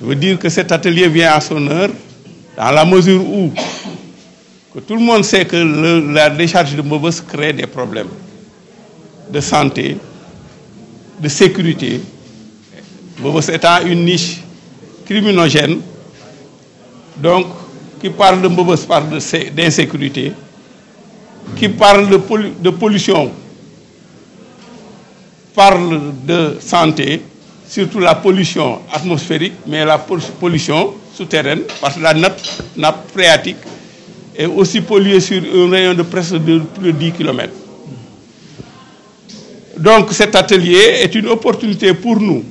Je veux dire que cet atelier vient à son heure, dans la mesure où que tout le monde sait que la décharge de Mbobos crée des problèmes de santé, de sécurité. Mbobos étant une niche criminogène, donc qui parle de Mbobos parle d'insécurité, qui parle de pollution, parle de santé, surtout la pollution atmosphérique, mais la pollution souterraine, parce que la nappe phréatique est aussi polluée sur un rayon de presque de plus de 10 km. Donc cet atelier est une opportunité pour nous,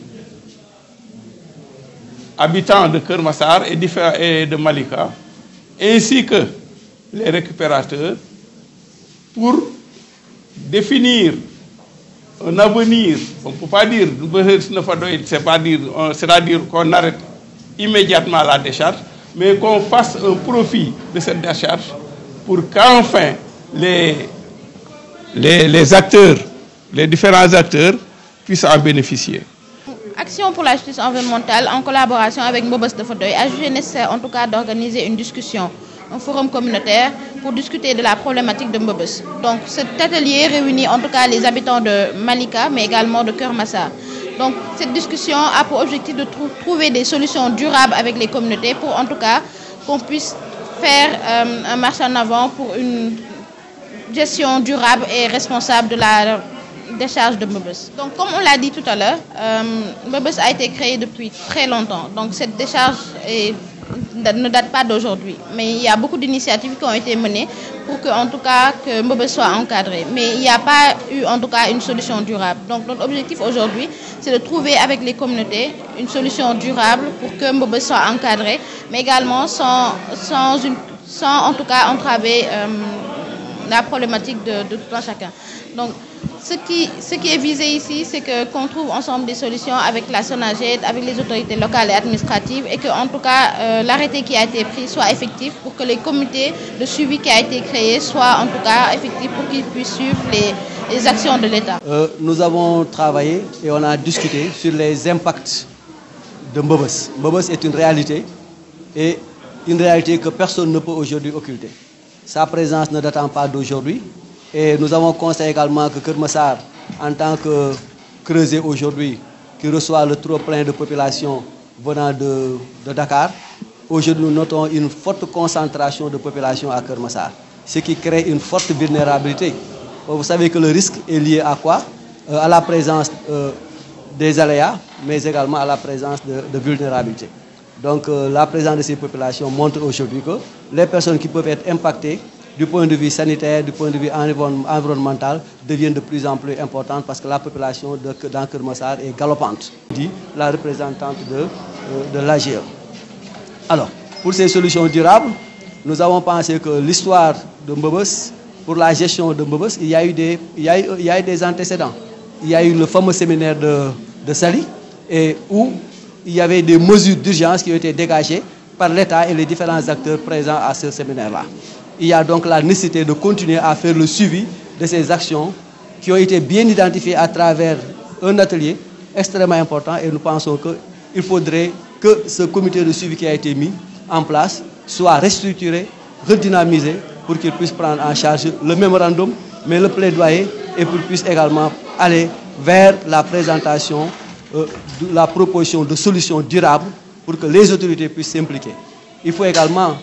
habitants de Keur Massar et de Malika, ainsi que les récupérateurs, pour définir un avenir. On ne peut pas dire, c'est-à-dire qu'on arrête immédiatement la décharge, mais qu'on fasse un profit de cette décharge pour qu'enfin les acteurs, les différents acteurs puissent en bénéficier. Action pour la justice environnementale, en collaboration avec Mbobos de Fadoye, a jugé nécessaire en tout cas d'organiser une discussion, un forum communautaire pour discuter de la problématique de Mbobos. Donc cet atelier réunit en tout cas les habitants de Malika, mais également de Keur Massar. Donc cette discussion a pour objectif de trouver des solutions durables avec les communautés pour en tout cas qu'on puisse faire un marche en avant pour une gestion durable et responsable de la décharge de Mbobos. Donc comme on l'a dit tout à l'heure, Mbobos a été créé depuis très longtemps. Donc cette décharge ne date pas d'aujourd'hui. Mais il y a beaucoup d'initiatives qui ont été menées pour que, en tout cas, que Mbobos soit encadré. Mais il n'y a pas eu en tout cas une solution durable. Donc notre objectif aujourd'hui, c'est de trouver avec les communautés une solution durable pour que Mbobos soit encadré, mais également sans en tout cas entraver la problématique de tout un chacun. Donc, ce qui est visé ici, c'est qu'on trouve ensemble des solutions avec la SONAGED, avec les autorités locales et administratives, et que, en tout cas, l'arrêté qui a été pris soit effectif pour que les comités de suivi qui a été créé soient en tout cas effectifs pour qu'ils puissent suivre les actions de l'État. Nous avons travaillé et on a discuté sur les impacts de Mbobos. Mbobos est une réalité et une réalité que personne ne peut aujourd'hui occulter. Sa présence ne datant pas d'aujourd'hui. Et nous avons constaté également que Keur Massar, en tant que creuset aujourd'hui, qui reçoit le trop plein de population venant de Dakar, aujourd'hui nous notons une forte concentration de population à Keur Massar, ce qui crée une forte vulnérabilité. Vous savez que le risque est lié à quoi? À la présence des aléas, mais également à la présence de vulnérabilité. Donc la présence de ces populations montre aujourd'hui que les personnes qui peuvent être impactées du point de vue sanitaire, du point de vue environnemental, deviennent de plus en plus importantes parce que la population dans Keur Massar est galopante, dit la représentante de l'AGE. Alors, pour ces solutions durables, nous avons pensé que l'histoire de Mbobos, pour la gestion de Mbobos, il y a eu des antécédents. Il y a eu le fameux séminaire de Sali, où il y avait des mesures d'urgence qui ont été dégagées par l'État et les différents acteurs présents à ce séminaire-là. Il y a donc la nécessité de continuer à faire le suivi de ces actions qui ont été bien identifiées à travers un atelier extrêmement important et nous pensons qu'il faudrait que ce comité de suivi qui a été mis en place soit restructuré, redynamisé pour qu'il puisse prendre en charge le mémorandum, mais le plaidoyer et pour qu'il puisse également aller vers la présentation de la proposition de solutions durables pour que les autorités puissent s'impliquer. Il faut également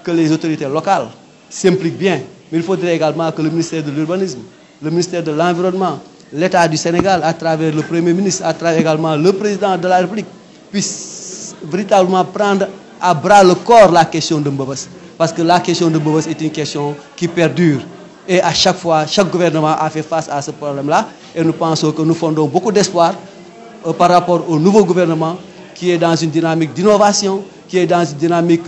que les autorités locales s'impliquent bien, mais il faudrait également que le ministère de l'Urbanisme, le ministère de l'Environnement, l'État du Sénégal, à travers le Premier ministre, à travers également le Président de la République, puissent véritablement prendre à bras le corps la question de Mbobos. Parce que la question de Mbobos est une question qui perdure. Et à chaque fois, chaque gouvernement a fait face à ce problème-là. Et nous pensons que nous fondons beaucoup d'espoir par rapport au nouveau gouvernement qui est dans une dynamique d'innovation, qui est dans une dynamique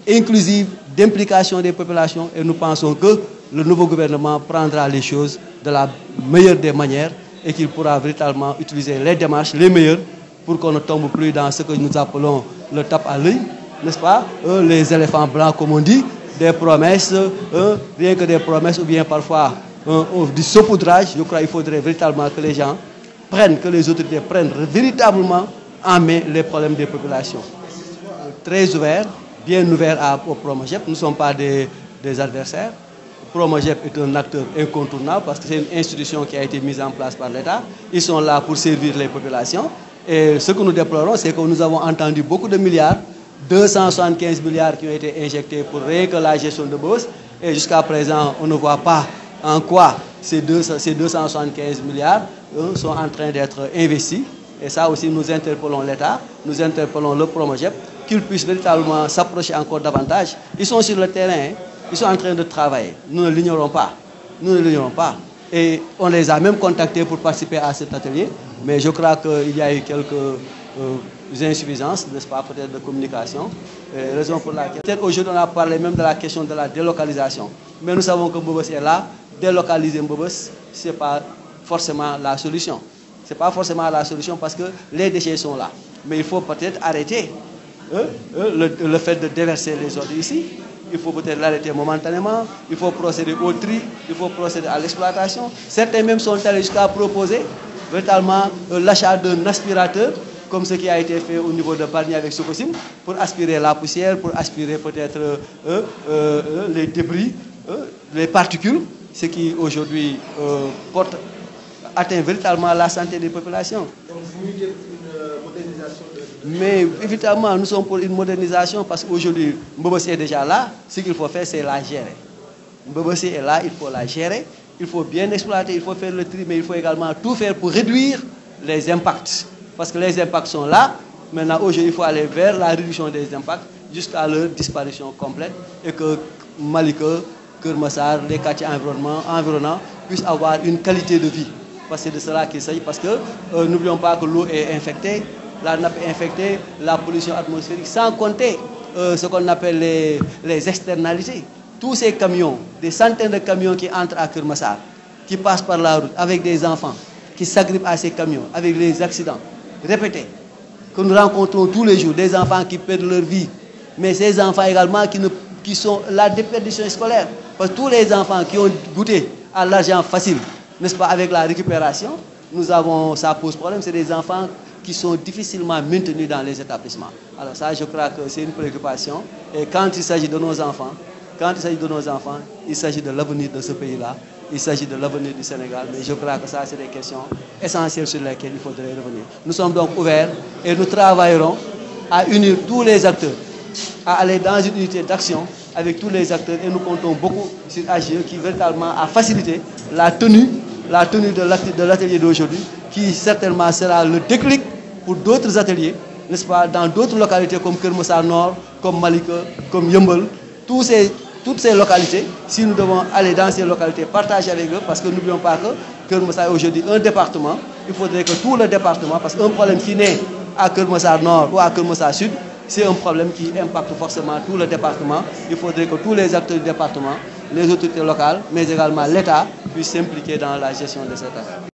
inclusive, d'implication des populations. Et nous pensons que le nouveau gouvernement prendra les choses de la meilleure des manières et qu'il pourra véritablement utiliser les démarches les meilleures pour qu'on ne tombe plus dans ce que nous appelons le tape à l'œil, n'est-ce pas? Les éléphants blancs, comme on dit, des promesses, rien que des promesses ou bien parfois du saupoudrage. Je crois qu'il faudrait véritablement que les gens prennent, que les autorités prennent véritablement en main les problèmes des populations. très ouverts, bien ouverts au Promogep. Nous ne sommes pas des adversaires. Promogep est un acteur incontournable parce que c'est une institution qui a été mise en place par l'État. Ils sont là pour servir les populations. Et ce que nous déplorons, c'est que nous avons entendu beaucoup de milliards, 275 milliards qui ont été injectés pour rien que la gestion de Mbobes. Et jusqu'à présent, on ne voit pas en quoi ces 275 milliards sont en train d'être investis. Et ça aussi, nous interpellons l'État, nous interpellons le Promogep, qu'ils puissent véritablement s'approcher encore davantage. Ils sont sur le terrain, ils sont en train de travailler. Nous ne l'ignorons pas. Nous ne l'ignorons pas. Et on les a même contactés pour participer à cet atelier. Mais je crois qu'il y a eu quelques insuffisances, n'est-ce pas, peut-être de communication. Raison pour laquelle, peut-être aujourd'hui, on a parlé même de la question de la délocalisation. Mais nous savons que Mbobes est là. Délocaliser Mbobes, ce n'est pas forcément la solution. Ce n'est pas forcément la solution parce que les déchets sont là. Mais il faut peut-être arrêter le fait de déverser les ordures ici. Il faut peut-être l'arrêter momentanément, il faut procéder au tri, il faut procéder à l'exploitation. Certains même sont allés jusqu'à proposer véritablement l'achat d'un aspirateur, comme ce qui a été fait au niveau de Bargny avec Sococim, pour aspirer la poussière, pour aspirer peut-être les débris, les particules, ce qui aujourd'hui atteint véritablement la santé des populations. Donc vous mettez une modernisation Mais évidemment, nous sommes pour une modernisation parce qu'aujourd'hui, Mbobes est déjà là. Ce qu'il faut faire, c'est la gérer. Mbobes est là, il faut la gérer. Il faut bien exploiter, il faut faire le tri, mais il faut également tout faire pour réduire les impacts. Parce que les impacts sont là. Maintenant, aujourd'hui, il faut aller vers la réduction des impacts jusqu'à leur disparition complète et que Malika, Keur Massar, les quartiers environnants puissent avoir une qualité de vie. Parce que c'est de cela qu'il s'agit. Parce que n'oublions pas que l'eau est infectée. La nappe est infectée, la pollution atmosphérique, sans compter ce qu'on appelle les externalités. Tous ces camions, des centaines de camions qui entrent à Keur Massar, qui passent par la route avec des enfants, qui s'agrippent à ces camions, avec les accidents répétés, que nous rencontrons tous les jours, des enfants qui perdent leur vie, mais ces enfants également qui sont la déperdition scolaire. Parce que tous les enfants qui ont goûté à l'argent facile, n'est-ce pas, avec la récupération, ça pose problème, c'est des enfants qui sont difficilement maintenus dans les établissements. Alors ça, je crois que c'est une préoccupation. Et quand il s'agit de nos enfants, il s'agit de l'avenir de ce pays-là, il s'agit de l'avenir du Sénégal. Mais je crois que ça, c'est des questions essentielles sur lesquelles il faudrait revenir. Nous sommes donc ouverts et nous travaillerons à unir tous les acteurs, à aller dans une unité d'action avec tous les acteurs. Et nous comptons beaucoup sur AGE qui véritablement a facilité la tenue de l'atelier d'aujourd'hui, qui certainement sera le déclic pour d'autres ateliers, n'est-ce pas, dans d'autres localités comme Keur Massar Nord, comme Malika, comme Yeumbeul, toutes ces localités. Si nous devons aller dans ces localités, partager avec eux, parce que n'oublions pas que Keur Massar est aujourd'hui un département, il faudrait que tout le département, parce qu'un problème qui naît à Keur Massar Nord ou à Keur Massar Sud, c'est un problème qui impacte forcément tout le département. Il faudrait que tous les acteurs du département, les autorités locales, mais également l'État, puissent s'impliquer dans la gestion de cette affaire.